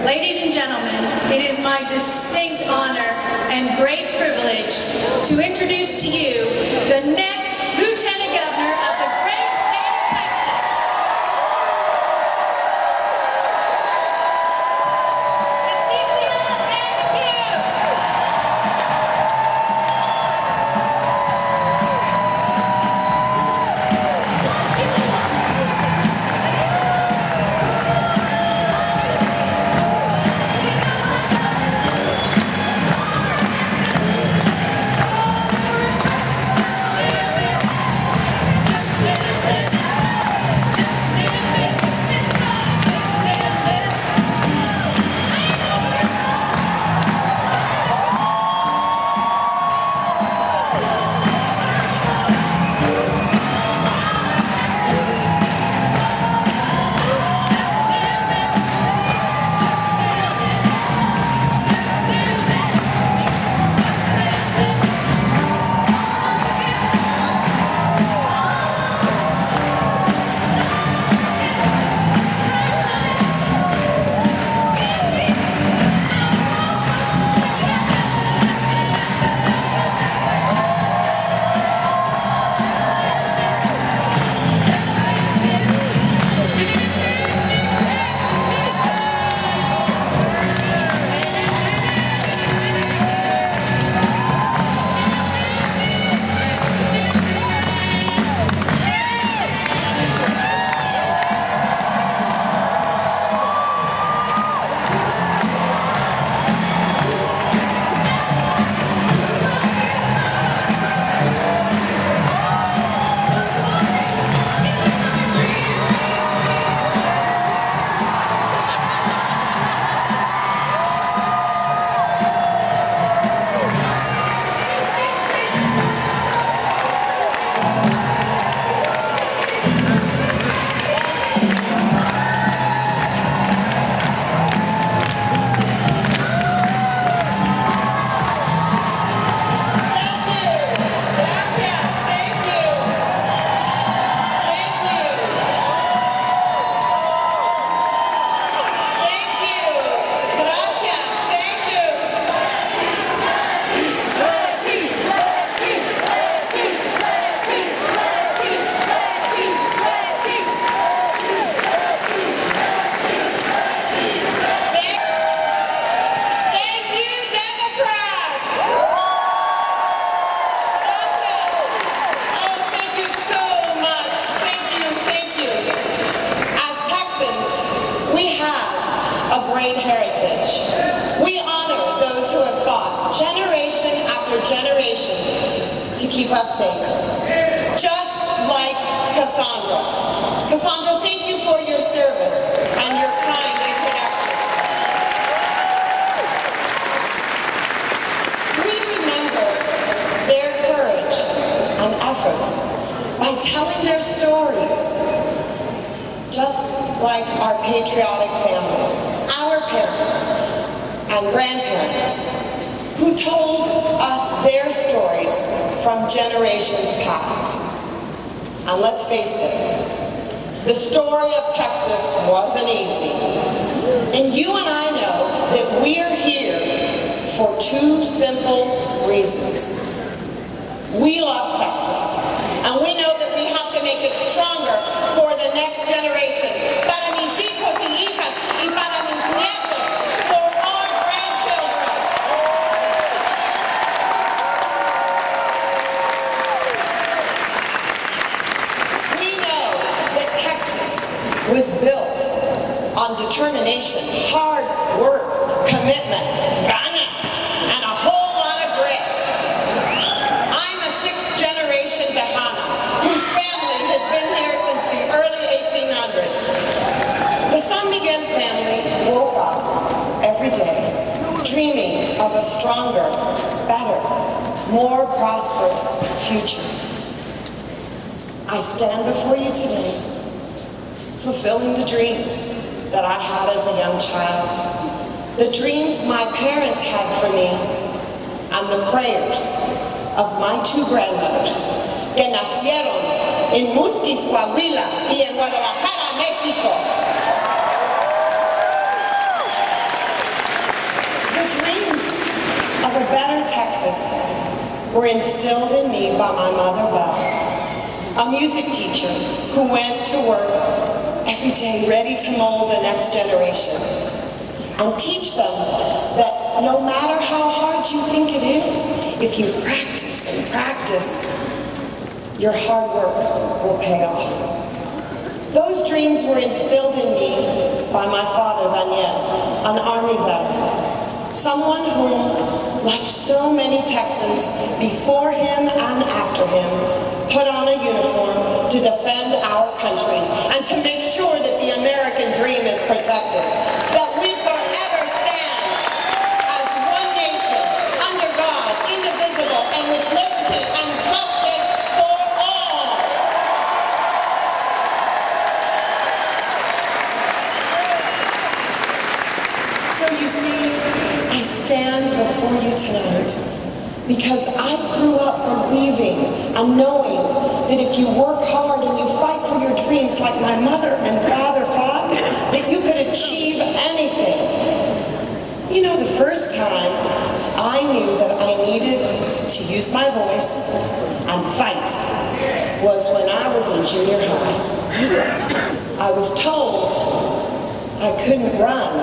Ladies and gentlemen, it is my distinct honor and great privilege to introduce to you the next Lieutenant Governor of the great state of Texas. Leticia Van De Putte. Great heritage. We honor those who have fought generation after generation to keep us safe. Just like Cassandra. Cassandra, thank you for your service and your kind introduction. We remember their courage and efforts by telling their stories, just like our patriotic families, our parents and grandparents, who told us their stories from generations past. And let's face it, the story of Texas wasn't easy. And you and I know that we are here for two simple reasons. We love Texas, and we know that we have to make it stronger for the next generation. Para mis hijos y hijas y para mis nietos, for our grandchildren. We know that Texas was built on determination, hard work, commitment, ganas, and a whole lot of grit. I'm a sixth-generation Tejana whose family has been here since the early 1800s. The San Miguel family woke up every day dreaming of a stronger, better, more prosperous future. I stand before you today fulfilling the dreams that I had as a young child, the dreams my parents had for me, and the prayers of my two grandmothers que nacieron en Musquis, Coahuila y en Guadalajara, México. better Texas were instilled in me by my mother, Belle, a music teacher who went to work every day ready to mold the next generation and teach them that no matter how hard you think it is, if you practice and practice, your hard work will pay off. Those dreams were instilled in me by my father, Daniel, an Army veteran, someone who, like so many Texans before him and after him, put on a uniform to defend our country and to make sure that the American dream is protected, that we forever stand as one nation, under God, indivisible, and with liberty and justice for all. So you see, I stand before you tonight because I grew up believing and knowing that if you work hard and you fight for your dreams like my mother and father fought, that you could achieve anything. You know, the first time I knew that I needed to use my voice and fight was when I was in junior high. I was told I couldn't run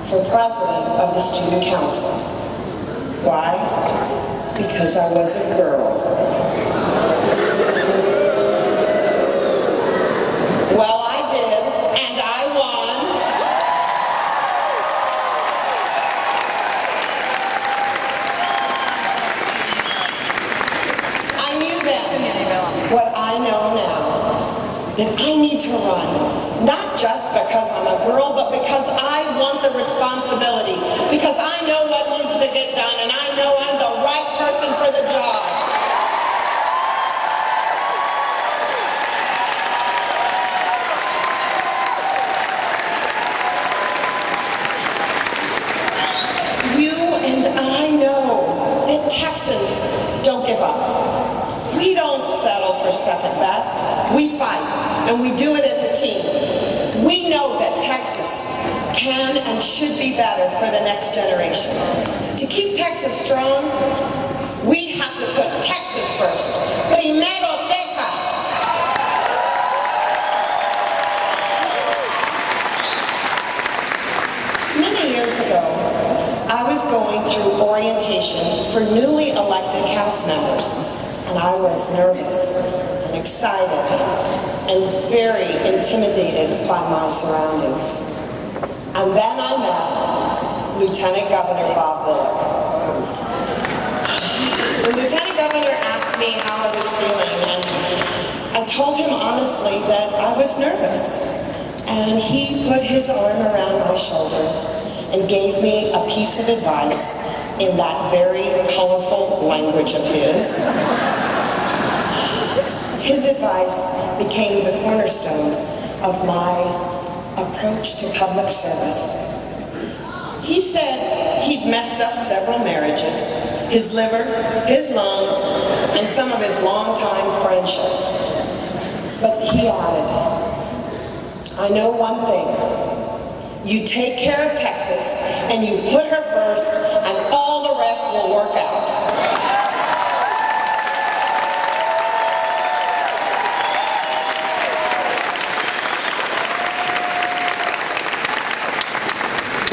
for president of the student council. Why? Because I was a girl. Well, I did, and I won. I knew then what I know now, that I need to run, not just because I'm a girl, but because I want the responsibility, because I know what needs to get done, and I know I'm the right person for the job. You and I know that Texans don't give up. We don't settle for second best. We fight, and we do it as a team. We know that Texas can and should be better for the next generation. To keep Texas strong, we have to put Texas first. Primero Texas. Many years ago, I was going through orientation for newly elected House members, and I was nervous and excited and very intimidated by my surroundings. And then I met Lieutenant Governor Bob Bullock. The Lieutenant Governor asked me how I was feeling, and I told him honestly that I was nervous. And he put his arm around my shoulder and gave me a piece of advice in that very colorful language of his. His advice became the cornerstone of my approach to public service. He said he'd messed up several marriages, his liver, his lungs, and some of his longtime friendships. But he added, I know one thing. You take care of Texas, and you put her first, and all the rest will work out.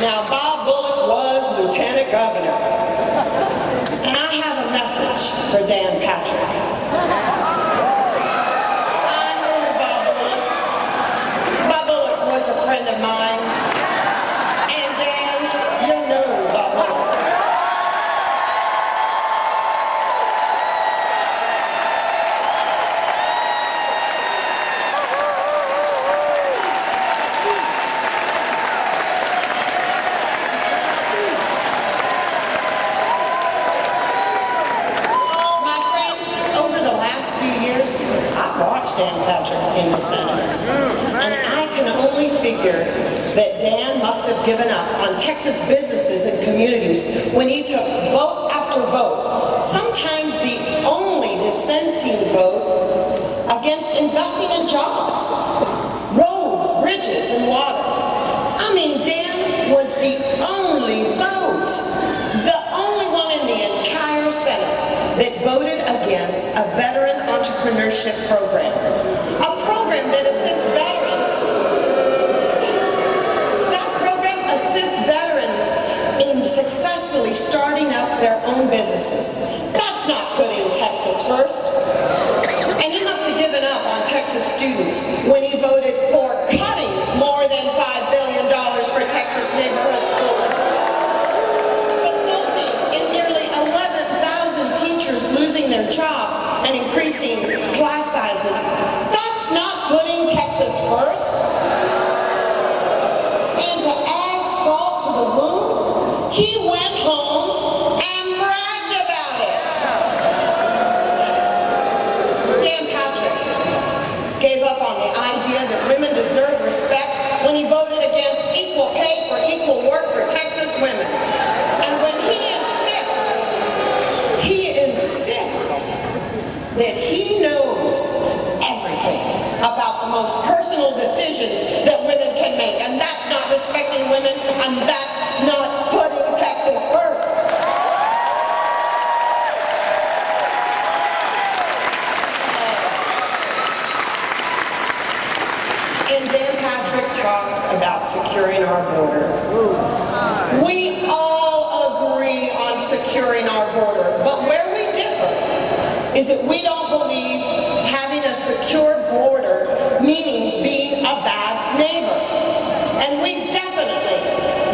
Now, Bob Bullock was Lieutenant Governor, and I have a message for Dan Patrick. I knew Bob Bullock. Bob Bullock was a friend of mine, and Dan, you know Bob Bullock. I've watched Dan Patrick in the Senate, and I can only figure that Dan must have given up on Texas businesses and communities when he took vote after vote, sometimes the only dissenting vote, against investing in jobs, roads, bridges, and water. I mean, Dan was the only vote, the only one in Internship Program, a program that assists veterans. That program assists veterans in successfully starting up their own businesses. That's not putting Texas first. And he must have given up on Texas students when he voted for cutting more than $5 billion for Texas neighborhood schools, resulting in nearly 11,000 teachers losing their jobs and increasing class sizes. That's not putting Texas first. And to add salt to the wound, he went home and bragged about it. Dan Patrick gave up on the idea that women deserve respect when he voted against equal pay for equal work for Texas women. And when he insists that he knows everything about the most personal decisions that women can make, and that's not respecting women, and that's not putting Texas first. And Dan Patrick talks about securing our border. We all agree on securing our border, but where we differ is that we don't believe having a secure border means being a bad neighbor. And we definitely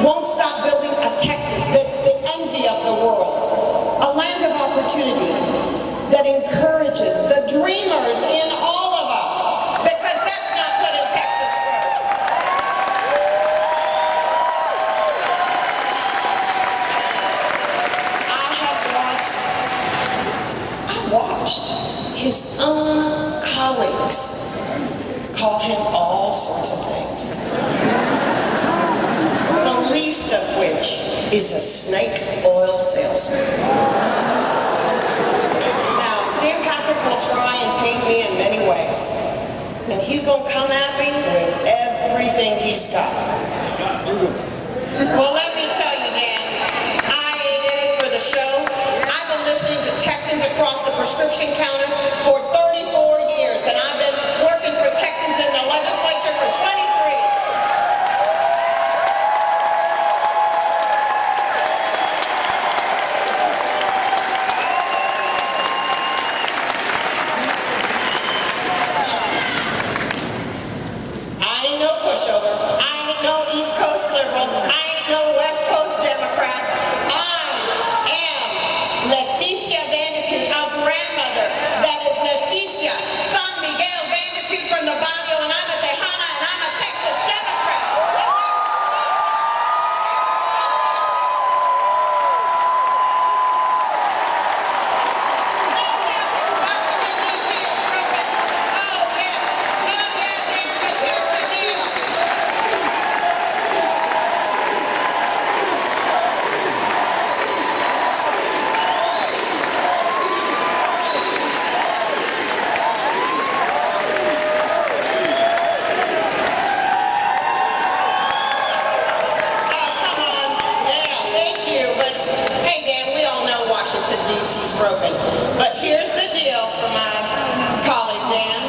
won't stop building a Texas that's the envy of the world, a land of opportunity that encourages the dreamers in all of us, because that's not putting Texas first. I've watched his own colleagues call him all sorts of things. The least of which is a snake oil salesman. Now, Dan Patrick will try and paint me in many ways, and he's going to come at me with everything he's got. Well, let me tell you, Dan, I ain't in it for the show. I've been listening to Texans across the prescription counter for 34 years, and I've been working for Texans in the legislature for 23. I ain't no pushover. I ain't no East Coast liberal. I ain't no West Coast Democrat. I am Leticia Van De Putte, a grandmother that is Leticia San Miguel Van De Putte from the barrio, and I'm a Tejana, and I'm a Texas Democrat. Washington, D.C. is broken. Oh, yeah, Dan, but here's the deal. Oh, come on. Yeah, thank you. But, hey, Dan, we all know Washington, D.C.'s broken. But here's the deal for my colleague, Dan.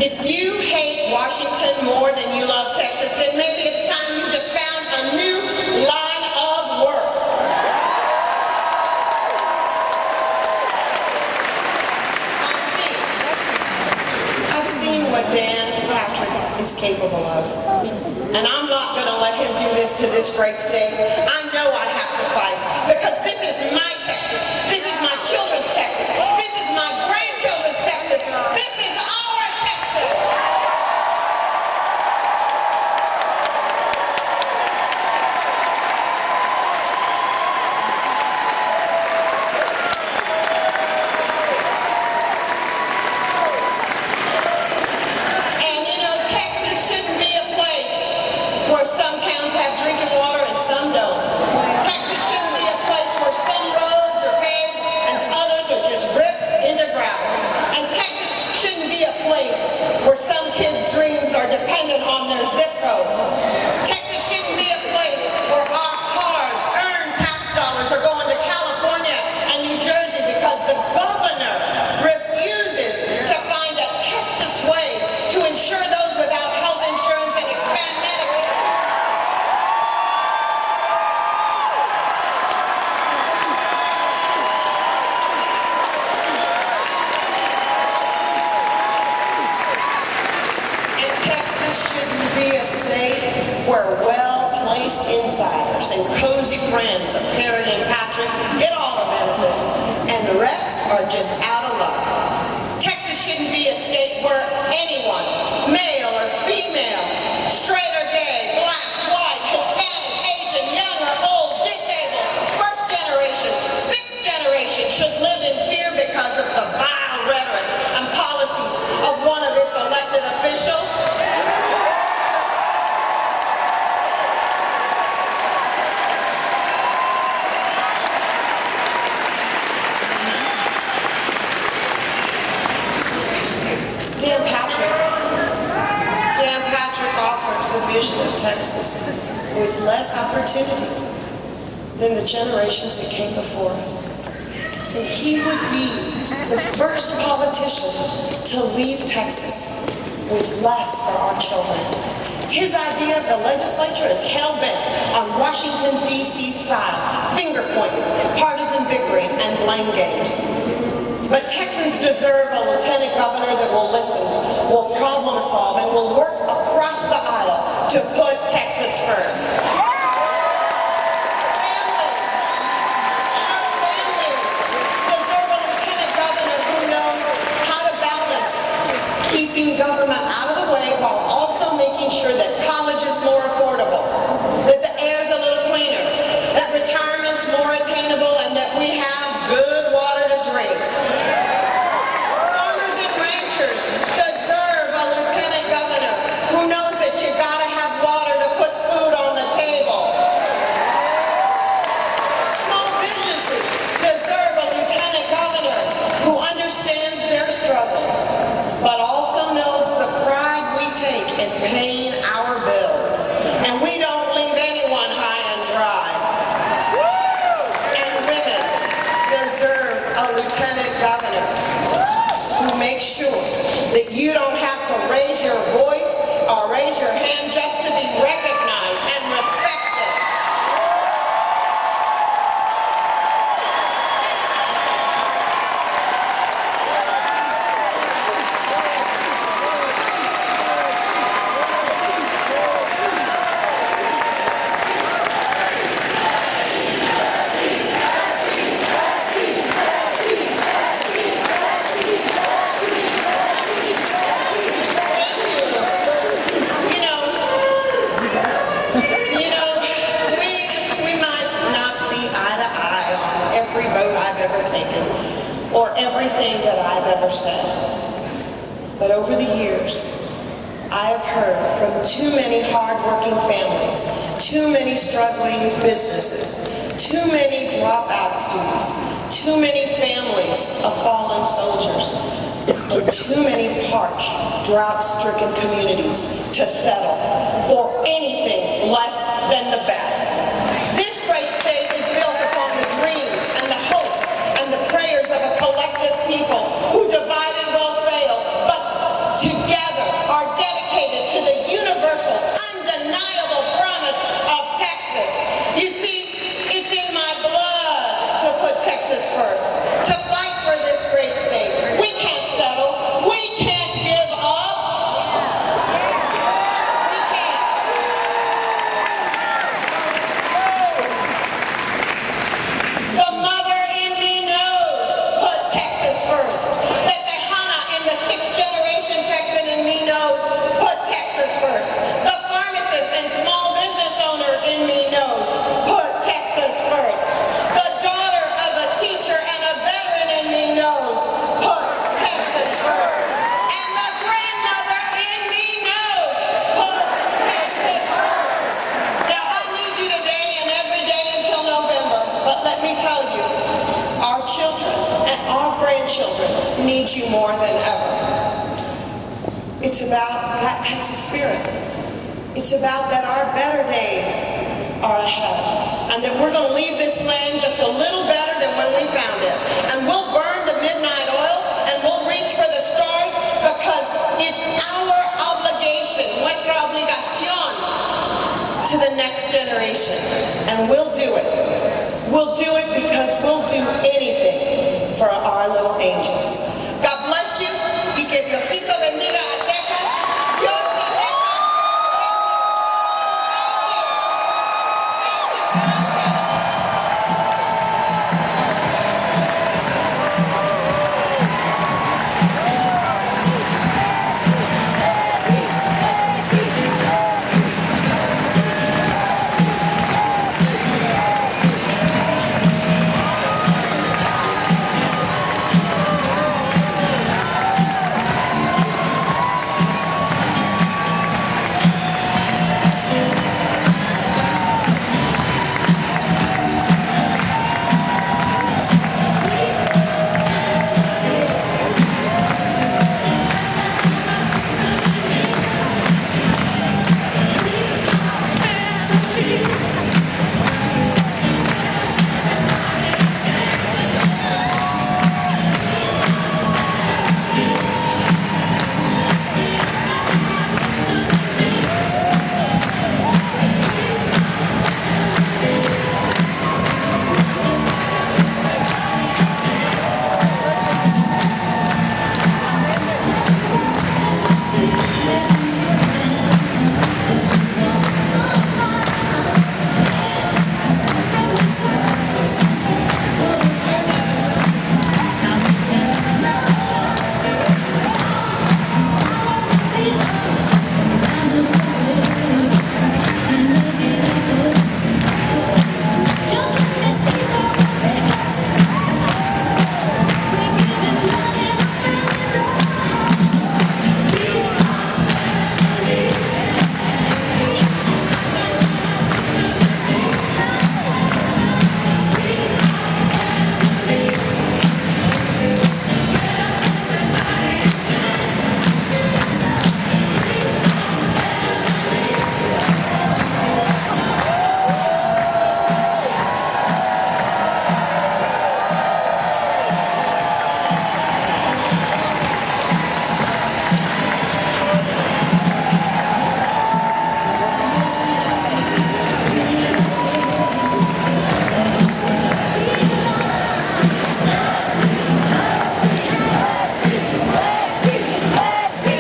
If you hate Washington more than you love Texas, then maybe it's time you just found a new line of work. I've seen what Dan Patrick is capable of. And I'm not going to let him do this to this great state. I know I have to fight, because this is my Texas. This is my children's Texas. This is my grandchildren's Texas. This is our Texas. And you know, Texas shouldn't be a place where some towns have drinking water and some don't. Texas shouldn't be a place where some roads are paved and others are just ripped into gravel. And Texas shouldn't be a place where some kids' dreams are dependent on their zip code. Texas shouldn't be a place where our hard-earned tax dollars are going to California and New Jersey because the governor refuses Texas shouldn't be a state where well-placed insiders and cozy friends of Perry and Patrick get all the benefits, and the rest are just out of luck. Texas shouldn't be a state where anyone, male or female, straight or gay, black, white, Hispanic, Asian, young or old, disabled, first generation, sixth generation, should live in fear because of the vile rhetoric and policies of one of its elected officials. Dan Patrick offers a vision of Texas with less opportunity than the generations that came before us. And he would be the first politician to leave Texas with less for our children. His idea of the legislature is hell-bent on Washington, D.C. style, finger-pointing, partisan bickering, and blame games. But Texans deserve a lieutenant governor that will listen, will problem solve, and will work across the aisle to put Texas first. Keeping government out of the way while also making sure that college is more affordable, that the air is a little cleaner, that retirement's more attainable, and that we have good water to drink. Farmers and ranchers deserve a lieutenant governor who knows that you gotta have water to put food on the table. Small businesses deserve a lieutenant governor who understands their struggles, but also knows the pride we take in paying our bills. And we don't leave anyone high and dry. And women deserve a lieutenant governor who makes sure that you don't have to raise your voice or raise your hand just to be recognized and respected. Every vote I've ever taken, or everything that I've ever said. But over the years, I have heard from too many hard-working families, too many struggling businesses, too many dropout students, too many families of fallen soldiers, and too many parched, drought-stricken communities to settle for anything less than the best. This great state is built upon the dreams and the hopes and the prayers of a collective people who divided will fail, but together are dedicated to the universal, undeniable promise of Texas. You see, it's in my blood to put Texas first, to fight for this great state. We can't settle. We can't give up. We can't. The mother in me knows put Texas first. The Tejana in the sixth generation Texan in me knows put Texas first. The pharmacist and small business owner in me knows put Texas first. The daughter of a teacher and a veteran in me knows put Texas first. And the grandmother in me knows put Texas first. Now I need you today and every day until November, but let me tell you, our children and our grandchildren need you more than ever. It's about that Texas spirit. It's about that our better days are ahead, and that we're going to leave this land just a little better than when we found it. And we'll burn the midnight oil, and we'll reach for the stars, because it's our obligation, nuestra obligación, to the next generation. And we'll do it. We'll do it because we'll do anything for our little angels. God bless you. Y que Diosito bendiga